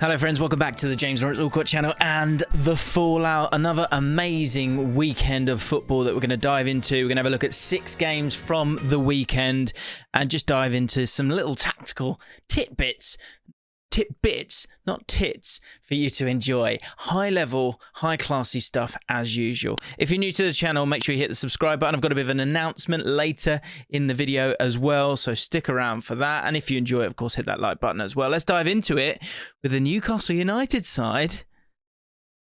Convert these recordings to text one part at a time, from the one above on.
Hello friends, welcome back to the James Lawrence Allcott channel and the Fallout. Another amazing weekend of football that we're going to dive into. We're going to have a look at 6 games from the weekend and just dive into some little tactical tidbits, not tits, for you to enjoy. High level, high classy stuff as usual. If you're new to the channel, make sure you hit the subscribe button. I've got a bit of an announcement later in the video as well, so stick around for that. And if you enjoy it, of course, hit that like button as well. Let's dive into it with the Newcastle United side.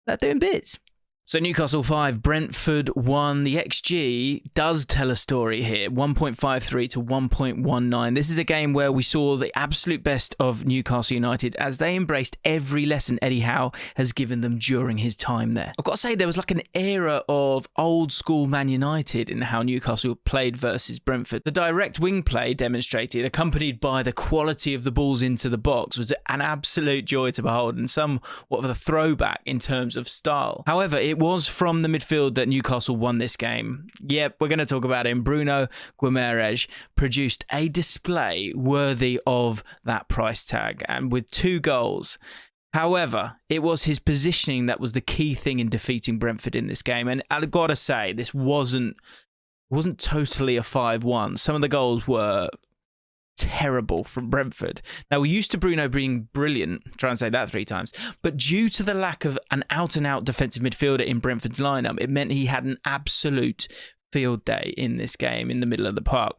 They're doing bits. So Newcastle 5, Brentford 1. The XG does tell a story here, 1.53 to 1.19. This is a game where we saw the absolute best of Newcastle United as they embraced every lesson Eddie Howe has given them during his time there. I've got to say, there was like an era of old school Man United in how Newcastle played versus Brentford. The direct wing play demonstrated, accompanied by the quality of the balls into the box, was an absolute joy to behold and somewhat of a throwback in terms of style. However, it was from the midfield that Newcastle won this game. Yep, we're going to talk about him. Bruno Guimaraes produced a display worthy of that price tag, and with 2 goals. However, it was his positioning that was the key thing in defeating Brentford in this game. And I've got to say, this wasn't totally a 5-1. Some of the goals were terrible from Brentford. Now, we're used to Bruno being brilliant, try and say that 3 times, but due to the lack of an out-and-out defensive midfielder in Brentford's lineup, it meant he had an absolute field day in this game in the middle of the park.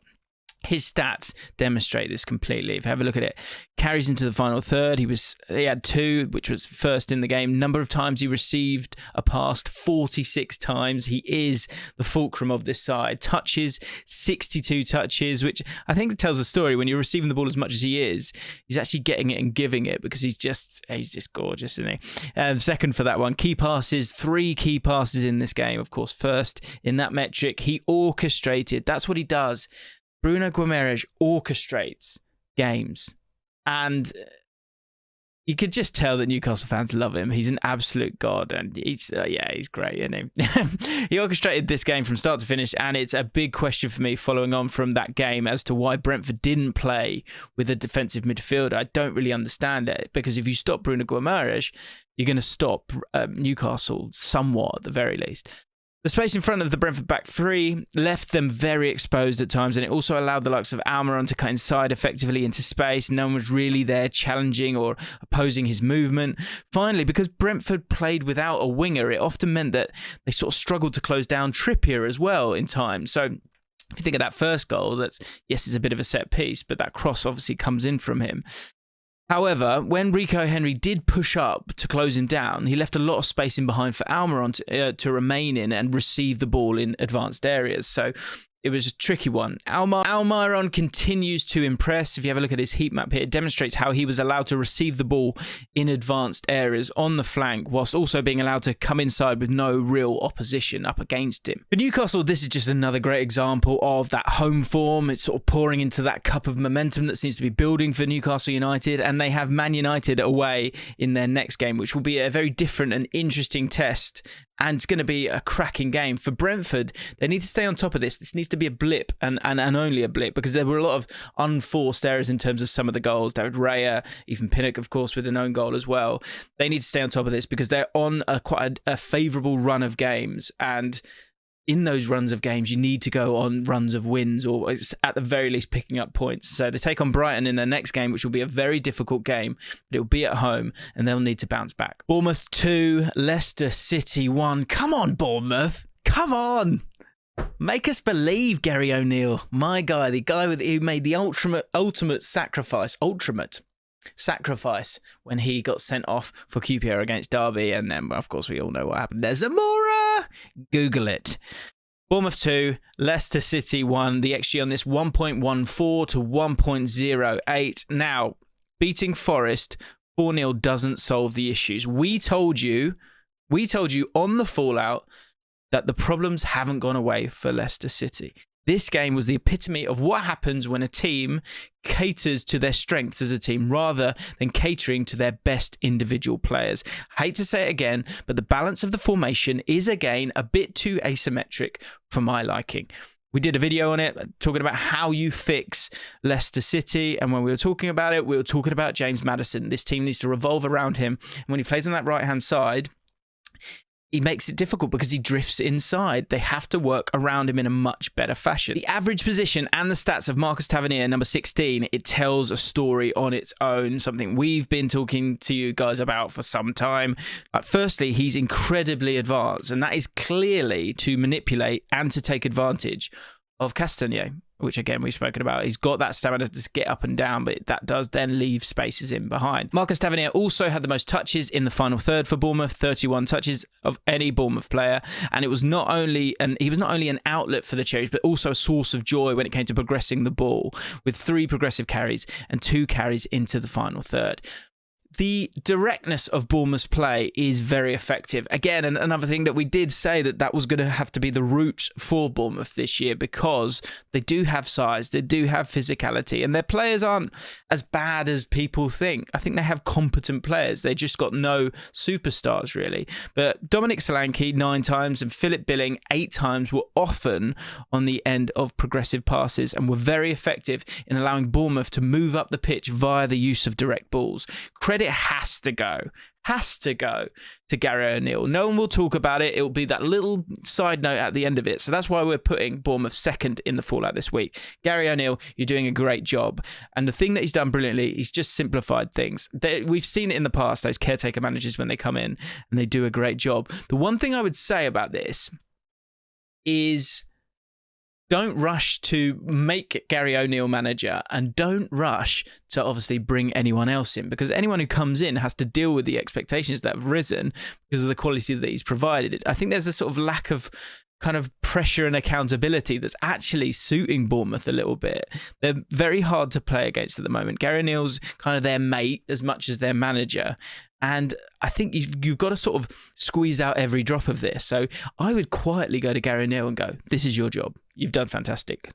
His stats demonstrate this completely. If you have a look at it, carries into the final third. He had 2, which was first in the game. Number of times he received a pass, 46 times. He is the fulcrum of this side. Touches, 62 touches, which I think tells a story. When you're receiving the ball as much as he is, he's actually getting it and giving it, because he's just gorgeous, isn't he? Second for that one. Key passes, 3 key passes in this game. Of course, first in that metric. He orchestrated. That's what he does. Bruno Guimaraes orchestrates games, and you could just tell that Newcastle fans love him. He's an absolute god, and he's great, isn't he? He orchestrated this game from start to finish, and it's a big question for me following on from that game as to why Brentford didn't play with a defensive midfielder. I don't really understand it, because if you stop Bruno Guimaraes, you're going to stop Newcastle somewhat at the very least. The space in front of the Brentford back 3 left them very exposed at times, and it also allowed the likes of Almiron to cut inside effectively into space. No one was really there challenging or opposing his movement. Finally, because Brentford played without a winger, it often meant that they sort of struggled to close down Trippier as well in time. So if you think of that first goal, it's a bit of a set piece, but that cross obviously comes in from him. However, when Rico Henry did push up to close him down, he left a lot of space in behind for Almiron to remain in and receive the ball in advanced areas. So it was a tricky one. Almiron continues to impress. If you have a look at his heat map here, it demonstrates how he was allowed to receive the ball in advanced areas on the flank, whilst also being allowed to come inside with no real opposition up against him. For Newcastle, this is just another great example of that home form. It's sort of pouring into that cup of momentum that seems to be building for Newcastle United, and they have Man United away in their next game, which will be a very different and interesting test. And it's going to be a cracking game. For Brentford, they need to stay on top of this. This needs to be a blip and only a blip, because there were a lot of unforced errors in terms of some of the goals. David Raya, even Pinnock, of course, with an own goal as well. They need to stay on top of this because they're on quite a favourable run of games. And in those runs of games, you need to go on runs of wins, or at the very least picking up points. So they take on Brighton in their next game, which will be a very difficult game, but it will be at home and they'll need to bounce back. Bournemouth 2, Leicester City 1. Come on, Bournemouth. Come on. Make us believe, Gary O'Neill. My guy, the guy who made the ultimate sacrifice when he got sent off for QPR against Derby, and then, of course, we all know what happened. There's Zamora! Google it. Bournemouth 2, Leicester City 1. The XG on this, 1.14 to 1.08. Now, beating Forest 4-0 doesn't solve the issues. We told you on the Fallout that the problems haven't gone away for Leicester City. This game was the epitome of what happens when a team caters to their strengths as a team rather than catering to their best individual players. I hate to say it again, but the balance of the formation is again a bit too asymmetric for my liking. We did a video on it talking about how you fix Leicester City. And when we were talking about it, we were talking about James Maddison. This team needs to revolve around him. And when he plays on that right-hand side, he makes it difficult because he drifts inside. They have to work around him in a much better fashion. The average position and the stats of Marcus Tavernier, number 16, it tells a story on its own, something we've been talking to you guys about for some time. Firstly, he's incredibly advanced, and that is clearly to manipulate and to take advantage of Castagnier, which again we've spoken about. He's got that stamina to get up and down, but that does then leave spaces in behind. Marcus Tavernier also had the most touches in the final third for Bournemouth, 31 touches of any Bournemouth player, and he was not only an outlet for the cherries, but also a source of joy when it came to progressing the ball, with 3 progressive carries and 2 carries into the final third. The directness of Bournemouth's play is very effective. Again, another thing that we did say that was going to have to be the route for Bournemouth this year, because they do have size, they do have physicality, and their players aren't as bad as people think. I think they have competent players. They just got no superstars, really. But Dominic Solanke 9 times and Philip Billing 8 times were often on the end of progressive passes and were very effective in allowing Bournemouth to move up the pitch via the use of direct balls. Credit has to go to Gary O'Neill. No one will talk about it. It will be that little side note at the end of it. So that's why we're putting Bournemouth second in the fallout this week. Gary O'Neill, you're doing a great job. And the thing that he's done brilliantly, he's just simplified things. We've seen it in the past, those caretaker managers, when they come in and they do a great job. The one thing I would say about this is, don't rush to make Gary O'Neill manager, and don't rush to obviously bring anyone else in, because anyone who comes in has to deal with the expectations that have risen because of the quality that he's provided. I think there's a sort of lack of kind of pressure and accountability that's actually suiting Bournemouth a little bit. They're very hard to play against at the moment. Gary O'Neill's kind of their mate as much as their manager. And I think you've got to sort of squeeze out every drop of this. So I would quietly go to Gary O'Neill and go, this is your job. You've done fantastic.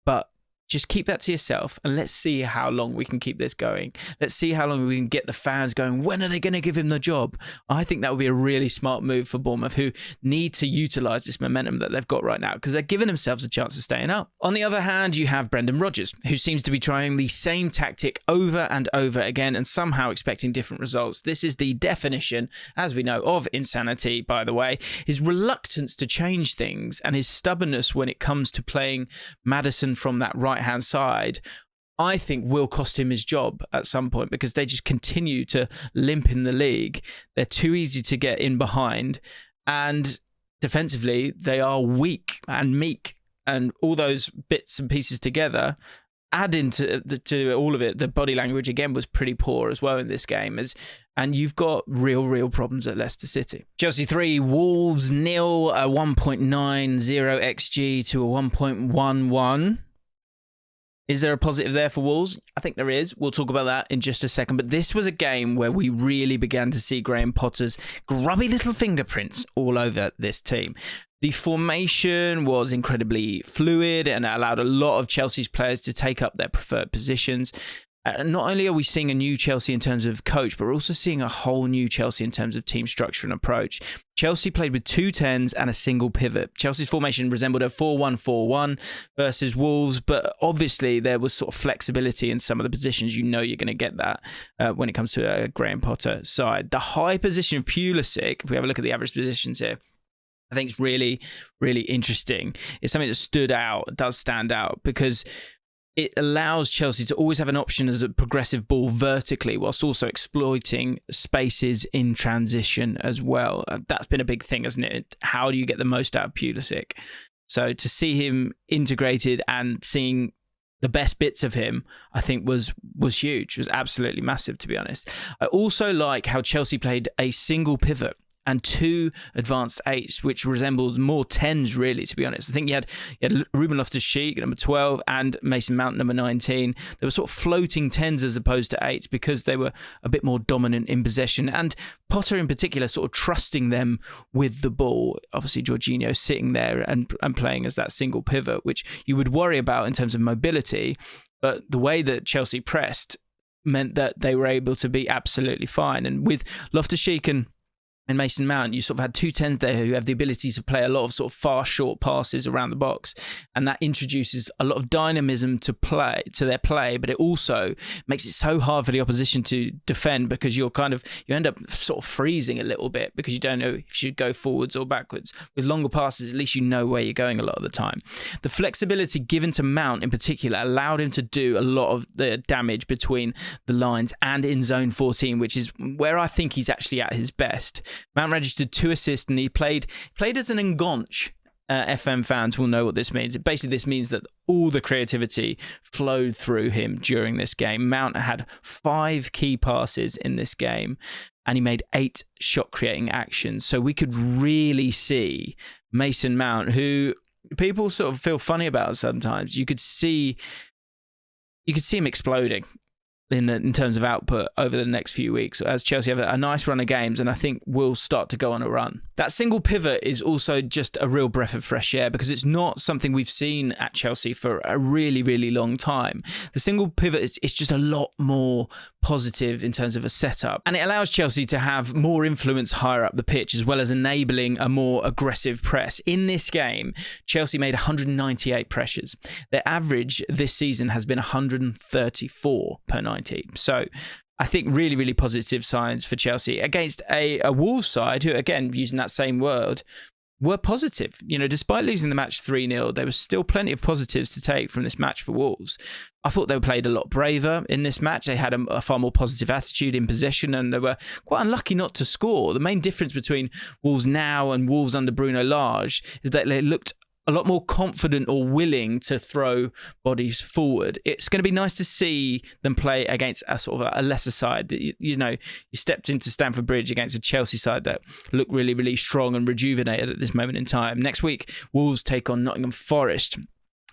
But just keep that to yourself, and let's see how long we can keep this going. Let's see how long we can get the fans going. When are they going to give him the job? I think that would be a really smart move for Bournemouth, who need to utilise this momentum that they've got right now, because they're giving themselves a chance of staying up. On the other hand, you have Brendan Rodgers, who seems to be trying the same tactic over and over again and somehow expecting different results. This is the definition, as we know, of insanity, by the way. His reluctance to change things and his stubbornness when it comes to playing Maddison from that right-hand side, I think will cost him his job at some point, because they just continue to limp in the league. They're too easy to get in behind, and defensively they are weak and meek, and all those bits and pieces together add into all of it. The body language again was pretty poor as well in this game, and you've got real problems at Leicester City. Chelsea 3, Wolves 0, a 1.90 XG to a 1.11. Is there a positive there for Wolves? I think there is. We'll talk about that in just a second. But this was a game where we really began to see Graham Potter's grubby little fingerprints all over this team. The formation was incredibly fluid and allowed a lot of Chelsea's players to take up their preferred positions. Not only are we seeing a new Chelsea in terms of coach, but we're also seeing a whole new Chelsea in terms of team structure and approach. Chelsea played with 2 10s and a single pivot. Chelsea's formation resembled a 4-1-4-1 versus Wolves, but obviously there was sort of flexibility in some of the positions. You know you're going to get that when it comes to a Graham Potter side. The high position of Pulisic, if we have a look at the average positions here, I think it's really interesting. It's something that does stand out, because it allows Chelsea to always have an option as a progressive ball vertically, whilst also exploiting spaces in transition as well. That's been a big thing, hasn't it? How do you get the most out of Pulisic? So to see him integrated and seeing the best bits of him, I think was huge. It was absolutely massive, to be honest. I also like how Chelsea played a single pivot and 2 advanced 8s, which resembles more 10s, really, to be honest. I think you had Ruben Loftus-Cheek, number 12, and Mason Mount, number 19. They were sort of floating 10s as opposed to 8s, because they were a bit more dominant in possession. And Potter, in particular, sort of trusting them with the ball. Obviously, Jorginho sitting there and playing as that single pivot, which you would worry about in terms of mobility. But the way that Chelsea pressed meant that they were able to be absolutely fine. And with Loftus-Cheek and and Mason Mount, you sort of had two 10s there who have the ability to play a lot of sort of fast, short passes around the box. And that introduces a lot of dynamism to their play, but it also makes it so hard for the opposition to defend because you end up sort of freezing a little bit because you don't know if you should go forwards or backwards. With longer passes, at least you know where you're going a lot of the time. The flexibility given to Mount in particular allowed him to do a lot of the damage between the lines and in zone 14, which is where I think he's actually at his best. Mount registered 2 assists and he played as an enganche. FM fans will know what this means. Basically, this means that all the creativity flowed through him during this game. Mount had 5 key passes in this game and he made 8 shot-creating actions. So we could really see Mason Mount, who people sort of feel funny about sometimes. You could see him exploding in terms of output over the next few weeks as Chelsea have a nice run of games, and I think will start to go on a run. That single pivot is also just a real breath of fresh air because it's not something we've seen at Chelsea for a really, really long time. The single pivot is just a lot more positive in terms of a setup, and it allows Chelsea to have more influence higher up the pitch as well as enabling a more aggressive press. In this game, Chelsea made 198 pressures. Their average this season has been 134 per 90. So I think really, really positive signs for Chelsea against a Wolves side who, again, using that same word, were positive. You know, despite losing the match 3-0, there was still plenty of positives to take from this match for Wolves. I thought they played a lot braver in this match. They had a far more positive attitude in possession and they were quite unlucky not to score. The main difference between Wolves now and Wolves under Bruno Lage is that they looked a lot more confident or willing to throw bodies forward. It's going to be nice to see them play against a sort of a lesser side. You stepped into Stamford Bridge against a Chelsea side that looked really, really strong and rejuvenated at this moment in time. Next week, Wolves take on Nottingham Forest.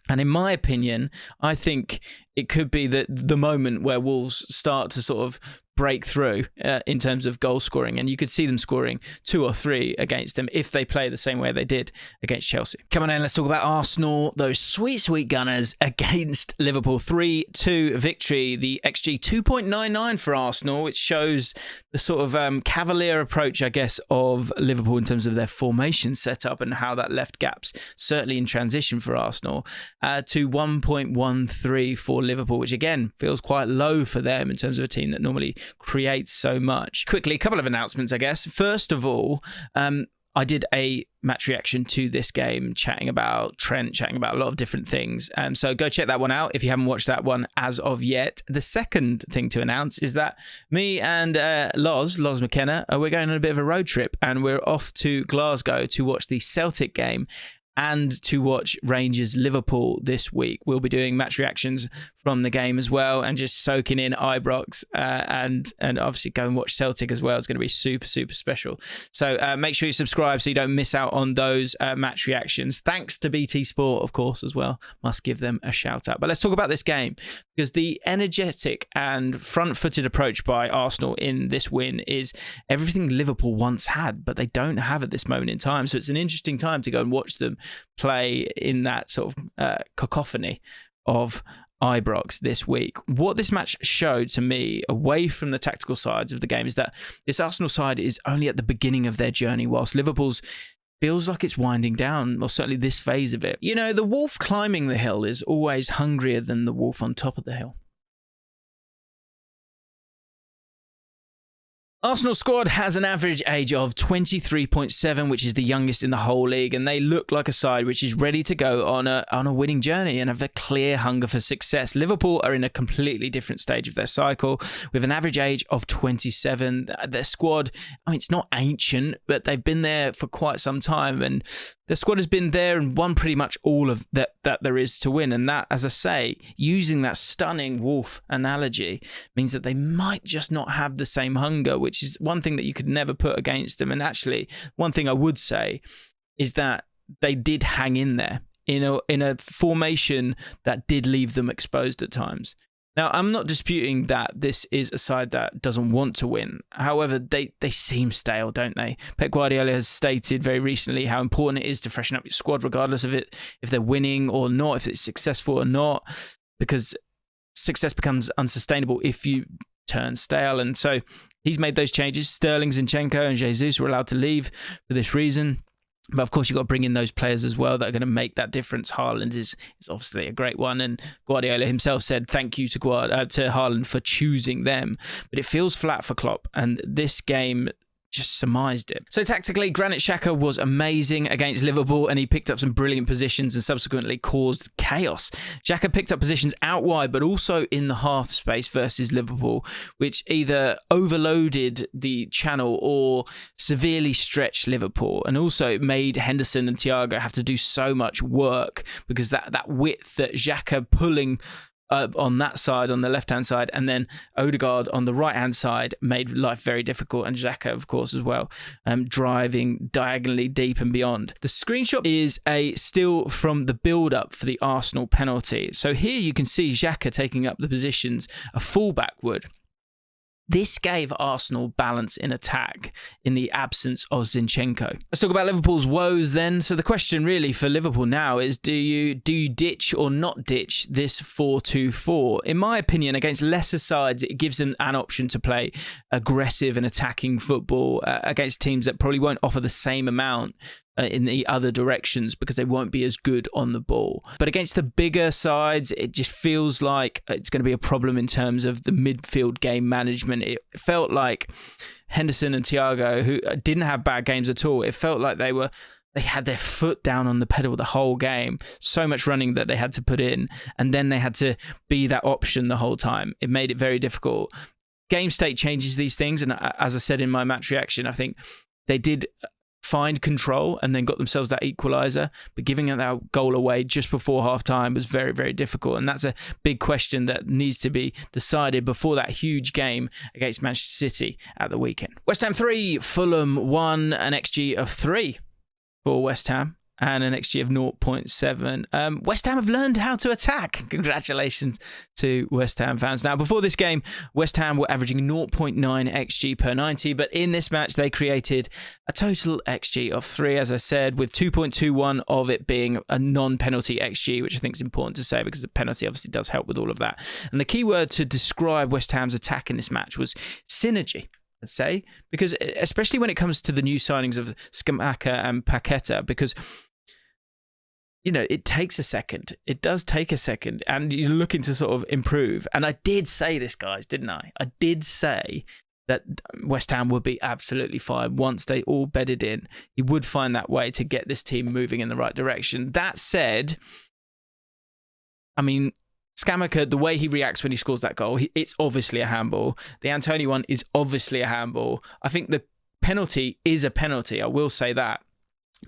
And in my opinion, I think it could be the moment where Wolves start to sort of break through in terms of goal scoring, and you could see them scoring 2 or 3 against them if they play the same way they did against Chelsea. Come on in, let's talk about Arsenal, those sweet Gunners against Liverpool. 3-2 victory, the XG 2.99 for Arsenal, which shows the sort of cavalier approach, I guess, of Liverpool in terms of their formation setup and how that left gaps, certainly in transition for Arsenal, to 1.13 for Liverpool, which again feels quite low for them in terms of a team that normally creates so much. Quickly, a couple of announcements, I guess. First of all, I did a match reaction to this game, chatting about Trent, chatting about a lot of different things. So go check that one out if you haven't watched that one as of yet. The second thing to announce is that me and Loz McKenna, we're going on a bit of a road trip and we're off to Glasgow to watch the Celtic game and to watch Rangers Liverpool this week. We'll be doing match reactions from the game as well and just soaking in Ibrox and obviously go and watch Celtic as well. It's going to be super, super special. So make sure you subscribe so you don't miss out on those match reactions. Thanks to BT Sport, of course, as well. Must give them a shout out. But let's talk about this game because the energetic and front-footed approach by Arsenal in this win is everything Liverpool once had, but they don't have at this moment in time. So it's an interesting time to go and watch them play in that sort of cacophony of Ibrox this week. What this match showed to me, away from the tactical sides of the game, is that this Arsenal side is only at the beginning of their journey, whilst Liverpool's feels like it's winding down, or certainly this phase of it. You know, the wolf climbing the hill is always hungrier than the wolf on top of the hill. Arsenal squad has an average age of 23.7, which is the youngest in the whole league, and they look like a side which is ready to go on a winning journey and have a clear hunger for success. Liverpool are in a completely different stage of their cycle with an average age of 27. Their squad, I mean, it's not ancient, but they've been there for quite some time, and the squad has been there and won pretty much all of that there is to win. And that, as I say, using that stunning wolf analogy, means that they might just not have the same hunger, which is one thing that you could never put against them. And actually, one thing I would say is that they did hang in there in a formation that did leave them exposed at times. Now, I'm not disputing that this is a side that doesn't want to win. However, they seem stale, don't they? Pep Guardiola has stated very recently how important it is to freshen up your squad, regardless of it, if they're winning or not, if it's successful or not, because success becomes unsustainable if you turn stale. And so he's made those changes. Sterling, Zinchenko and Jesus were allowed to leave for this reason. But of course, you've got to bring in those players as well that are going to make that difference. Haaland is obviously a great one. And Guardiola himself said thank you to Haaland for choosing them. But it feels flat for Klopp. And this game just surmised it. So tactically, Granit Xhaka was amazing against Liverpool, and he picked up some brilliant positions and subsequently caused chaos. Xhaka picked up positions out wide, but also in the half space versus Liverpool, which either overloaded the channel or severely stretched Liverpool, and also made Henderson and Thiago have to do so much work because that width that Xhaka pulling on that side, on the left-hand side, and then Odegaard on the right-hand side made life very difficult, and Xhaka, of course, as well, driving diagonally deep and beyond. The screenshot is a still from the build-up for the Arsenal penalty. So here you can see Xhaka taking up the positions a fullback would. This gave Arsenal balance in attack in the absence of Zinchenko. Let's talk about Liverpool's woes then. So the question really for Liverpool now is, do you ditch or not ditch this 4-2-4? In my opinion, against lesser sides, it gives them an option to play aggressive and attacking football against teams that probably won't offer the same amount in the other directions because they won't be as good on the ball. But against the bigger sides, it just feels like it's going to be a problem in terms of the midfield game management. It felt like Henderson and Thiago, who didn't have bad games at all, it felt like they had their foot down on the pedal the whole game. So much running that they had to put in, and then they had to be that option the whole time. It made it very difficult. Game state changes these things, and as I said in my match reaction, I think they did find control and then got themselves that equaliser, but giving that goal away just before half-time was very, very difficult, and that's a big question that needs to be decided before that huge game against Manchester City at the weekend. West Ham 3, Fulham 1, an XG of 3 for West Ham and an XG of 0.7. West Ham have learned how to attack. Congratulations to West Ham fans. Now, before this game, West Ham were averaging 0.9 XG per 90, but in this match, they created a total XG of 3, as I said, with 2.21 of it being a non-penalty XG, which I think is important to say because the penalty obviously does help with all of that. And the key word to describe West Ham's attack in this match was synergy, I'd say, because especially when it comes to the new signings of Scamacca and Paqueta, because you know, it takes a second. It does take a second, and you're looking to sort of improve. And I did say this, guys, didn't I? I did say that West Ham would be absolutely fine once they all bedded in. He would find that way to get this team moving in the right direction. That said, I mean, Scamacca, the way he reacts when he scores that goal, it's obviously a handball. The Antonio one is obviously a handball. I think the penalty is a penalty. I will say that.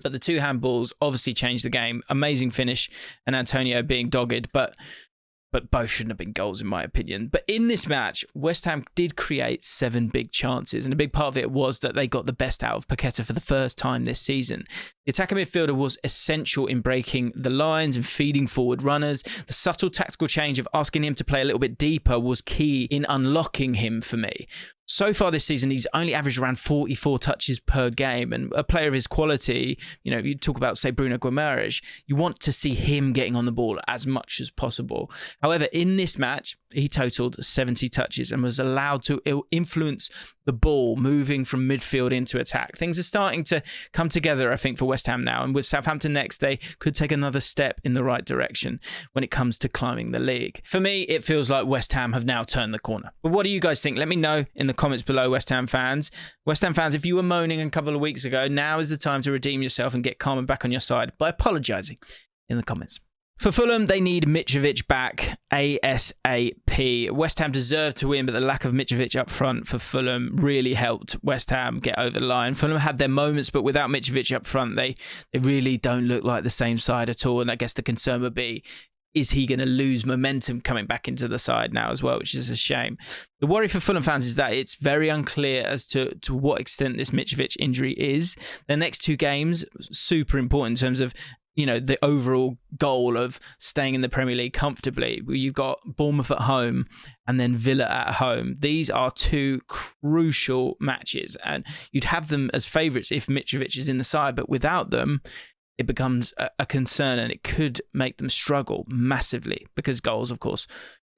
But the two handballs obviously changed the game. Amazing finish and Antonio being dogged, but both shouldn't have been goals in my opinion. But in this match, West Ham did create 7 big chances, and a big part of it was that they got the best out of Paqueta for the first time this season. The attacking midfielder was essential in breaking the lines and feeding forward runners. The subtle tactical change of asking him to play a little bit deeper was key in unlocking him for me. So far this season, he's only averaged around 44 touches per game. And a player of his quality, you know, you talk about, say, Bruno Guimaraes, you want to see him getting on the ball as much as possible. However, in this match, he totaled 70 touches and was allowed to influence the ball moving from midfield into attack. Things are starting to come together, I think, for West Ham now. And with Southampton next, they could take another step in the right direction when it comes to climbing the league. For me, it feels like West Ham have now turned the corner. But what do you guys think? Let me know in the comments below, West Ham fans. West Ham fans, if you were moaning a couple of weeks ago, now is the time to redeem yourself and get Carmen back on your side by apologising in the comments. For Fulham, they need Mitrovic back ASAP. West Ham deserved to win, but the lack of Mitrovic up front for Fulham really helped West Ham get over the line. Fulham had their moments, but without Mitrovic up front, they really don't look like the same side at all. And I guess the concern would be, is he going to lose momentum coming back into the side now as well, which is a shame. The worry for Fulham fans is that it's very unclear as to what extent this Mitrovic injury is. The next 2 games, super important in terms of, you know, the overall goal of staying in the Premier League comfortably. You've got Bournemouth at home and then Villa at home. These are 2 crucial matches, and you'd have them as favourites if Mitrovic is in the side, but without them, it becomes a concern, and it could make them struggle massively because goals, of course,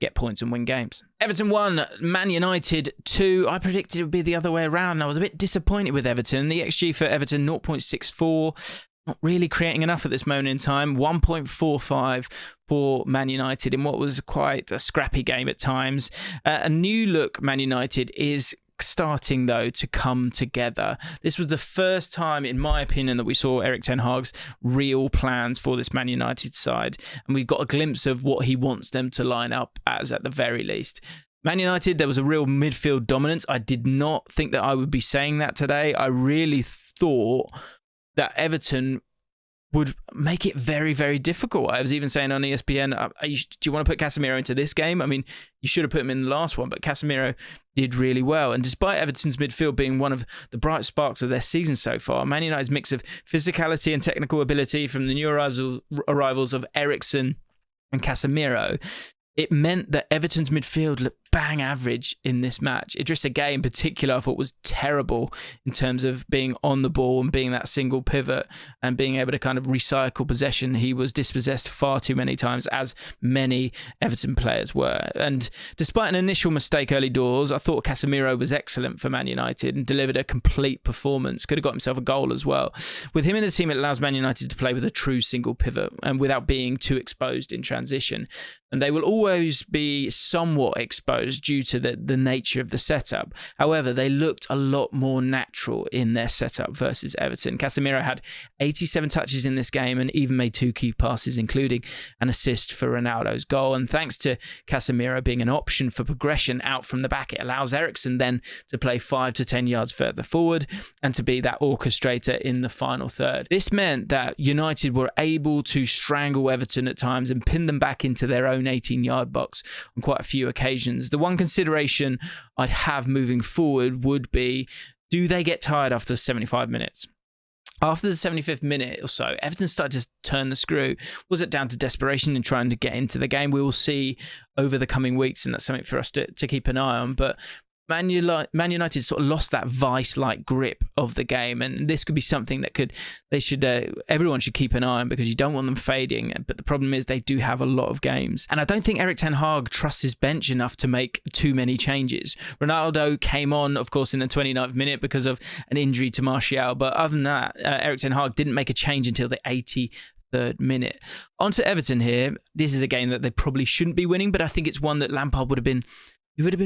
get points and win games. Everton 1, Man United 2. I predicted it would be the other way around. I was a bit disappointed with Everton. The XG for Everton 0.64. Not really creating enough at this moment in time. 1.45 for Man United in what was quite a scrappy game at times. A new look Man United is starting, though, to come together. This was the first time, in my opinion, that we saw Erik ten Hag's real plans for this Man United side. And we got a glimpse of what he wants them to line up as, at the very least. Man United, there was a real midfield dominance. I did not think that I would be saying that today. I really thought that Everton would make it very, very difficult. I was even saying on ESPN, do you want to put Casemiro into this game? I mean, you should have put him in the last one, but Casemiro did really well. And despite Everton's midfield being one of the bright sparks of their season so far, Man United's mix of physicality and technical ability from the new arrivals of Eriksen and Casemiro, it meant that Everton's midfield looked bang average in this match. Idrissa Gueye in particular I thought was terrible in terms of being on the ball and being that single pivot and being able to kind of recycle possession. He was dispossessed far too many times, as many Everton players were. And despite an initial mistake early doors, I thought Casemiro was excellent for Man United and delivered a complete performance. Could have got himself a goal as well. With him in the team, it allows Man United to play with a true single pivot and without being too exposed in transition. And they will always be somewhat exposed due to the nature of the setup. However, they looked a lot more natural in their setup versus Everton. Casemiro had 87 touches in this game and even made 2 key passes, including an assist for Ronaldo's goal. And thanks to Casemiro being an option for progression out from the back, it allows Eriksen then to play 5 to 10 yards further forward and to be that orchestrator in the final third. This meant that United were able to strangle Everton at times and pin them back into their own 18-yard box on quite a few occasions. The one consideration I'd have moving forward would be, do they get tired after 75 minutes? After the 75th minute or so, Everton started to turn the screw. Was it down to desperation in trying to get into the game? We will see over the coming weeks, and that's something for us to keep an eye on. But Man United sort of lost that vice-like grip of the game, and this could be something that everyone should keep an eye on, because you don't want them fading. But the problem is they do have a lot of games, and I don't think Erik ten Hag trusts his bench enough to make too many changes. Ronaldo came on, of course, in the 29th minute because of an injury to Martial, but other than that, Erik ten Hag didn't make a change until the 83rd minute. On to Everton here. This is a game that they probably shouldn't be winning, but I think it's one that Lampard would have been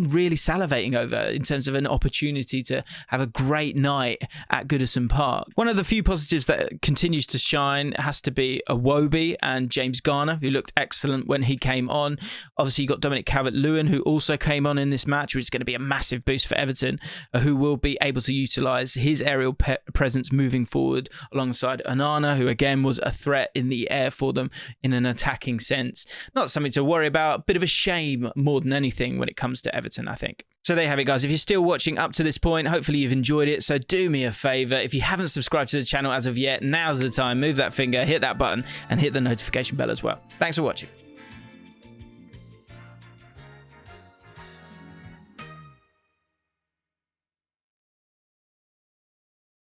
really salivating over in terms of an opportunity to have a great night at Goodison Park. One of the few positives that continues to shine has to be Iwobi and James Garner, who looked excellent when he came on. Obviously, you got Dominic Calvert-Lewin, who also came on in this match, which is going to be a massive boost for Everton, who will be able to utilise his aerial presence moving forward alongside Onana, who again was a threat in the air for them in an attacking sense. Not something to worry about, bit of a shame more than anything when it comes to Everton, I think. So there you have it, guys. If you're still watching up to this point, hopefully you've enjoyed it. So do me a favour, if you haven't subscribed to the channel as of yet, now's the time. Move that finger, hit that button, and hit the notification bell as well. Thanks for watching.